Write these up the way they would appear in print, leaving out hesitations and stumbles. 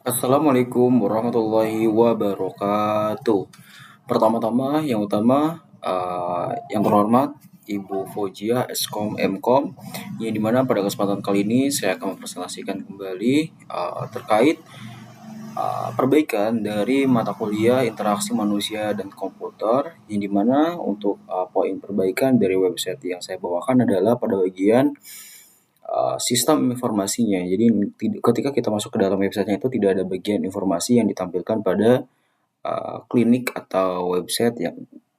Assalamualaikum warahmatullahi wabarakatuh. Pertama-tama, yang utama, yang terhormat Ibu Fauzia Eskom Mkom, yang dimana pada kesempatan kali ini saya akan mempresentasikan kembali terkait perbaikan dari mata kuliah interaksi manusia dan komputer, yang dimana untuk poin perbaikan dari website yang saya bawakan adalah pada bagian sistem informasinya. Jadi ketika kita masuk ke dalam websitenya itu tidak ada bagian informasi yang ditampilkan pada klinik atau website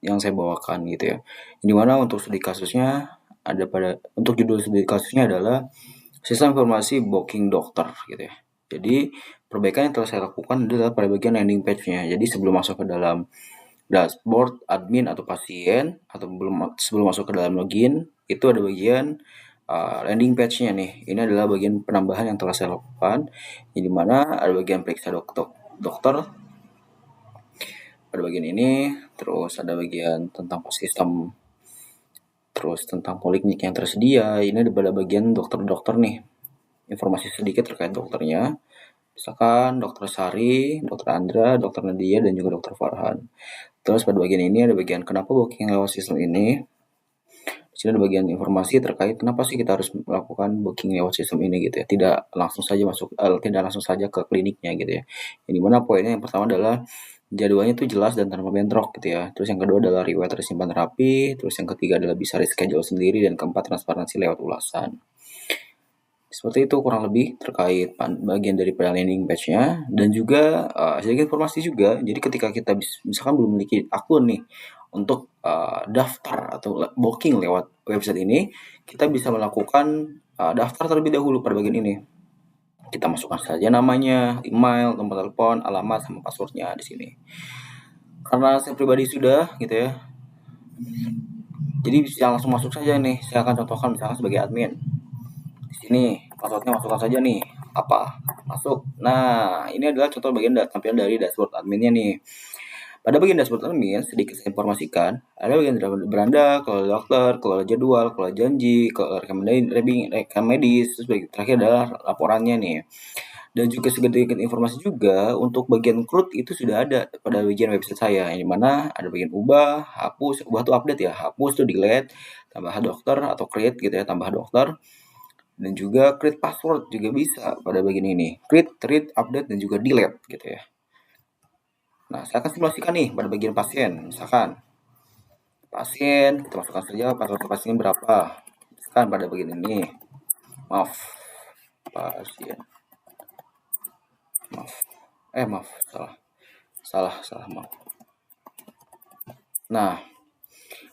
yang saya bawakan gitu ya. Di mana untuk studi kasusnya ada pada untuk judul studi kasusnya adalah sistem informasi booking dokter gitu ya. Jadi perbaikan yang telah saya lakukan adalah pada bagian landing page-nya. Jadi sebelum masuk ke dalam dashboard admin atau pasien atau sebelum masuk ke dalam login itu ada bagian landing page-nya nih. Ini adalah bagian penambahan yang telah saya lakukan. Di mana ada bagian periksa dokter pada bagian ini, terus ada bagian tentang sistem, terus tentang poliklinik yang tersedia. Ini ada pada bagian dokter-dokter nih. Informasi sedikit terkait dokternya. Misalkan Dokter Sari, Dokter Andra, Dokter Nadia, dan juga Dokter Farhan. Terus pada bagian ini ada bagian kenapa booking lewat sistem ini. Di sini ada bagian informasi terkait kenapa sih kita harus melakukan booking lewat sistem ini gitu ya. Tidak langsung saja ke kliniknya gitu ya. Yang dimana poinnya yang pertama adalah jadwalnya itu jelas dan tanpa bentrok gitu ya. Terus yang kedua adalah riwayat tersimpan rapi. Terus yang ketiga adalah bisa reschedule sendiri. Dan keempat transparansi lewat ulasan. Seperti itu kurang lebih terkait bagian dari landing page-nya. Dan juga sedikit informasi juga. Jadi ketika kita misalkan belum memiliki akun nih untuk daftar atau booking lewat website ini, kita bisa melakukan daftar terlebih dahulu pada bagian ini. Kita masukkan saja namanya, email, nomor telepon, alamat, sama passwordnya di sini. Karena saya pribadi sudah gitu ya, jadi bisa langsung masuk saja nih. Saya akan contohkan misalkan sebagai admin. Di sini passwordnya masukkan saja nih, apa? Masuk. Nah, ini adalah contoh bagian tampilan dari dashboard adminnya nih. Pada bagian dashboard admin, sedikit saya informasikan, ada bagian beranda, kelola dokter, kelola jadwal, kelola janji, kelola rekam medis, terus terakhir adalah laporannya nih. Dan juga sedikit informasi juga untuk bagian CRUD itu sudah ada pada bagian website saya, yang dimana ada bagian ubah, hapus, ubah tuh update ya, hapus tuh delete, tambah dokter atau create gitu ya, tambah dokter. Dan juga create password juga bisa pada bagian ini, create, update, dan juga delete gitu ya. Nah, saya akan simulasikan nih pada bagian pasien. Misalkan, pasien, kita masukkan saja password pasien berapa. Misalkan pada bagian ini. Maaf. Pasien. Maaf. Salah, maaf. Nah,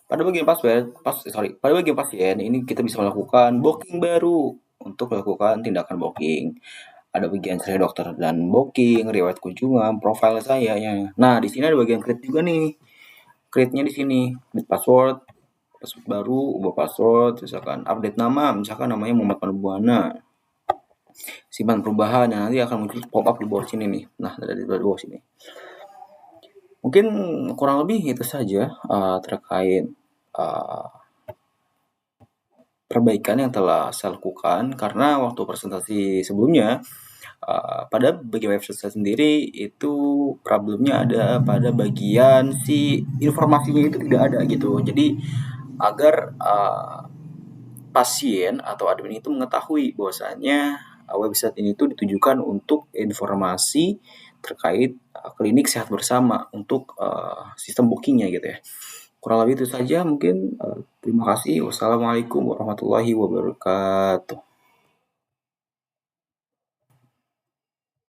pada bagian pada bagian pasien ini kita bisa melakukan booking baru untuk melakukan tindakan booking. Ada bagian saya dokter dan booking, riwayat kunjungan, profil saya. Nah, di sini ada bagian create juga nih. Create-nya di sini, password baru, ubah password, misalkan update nama, misalkan namanya Muhammad Manubuana. Simpan perubahan yang nanti akan muncul pop up di bawah sini nih. Nah, dari bawah sini. Mungkin kurang lebih itu saja terkait perbaikan yang telah saya lakukan, karena waktu presentasi sebelumnya pada bagian website saya sendiri itu problemnya ada pada bagian si informasinya itu tidak ada gitu. Jadi agar pasien atau admin itu mengetahui bahwasanya website ini tuh ditujukan untuk informasi terkait klinik sehat bersama untuk sistem bookingnya gitu ya. Kurang lebih itu saja mungkin. Terima kasih. Wassalamualaikum warahmatullahi wabarakatuh.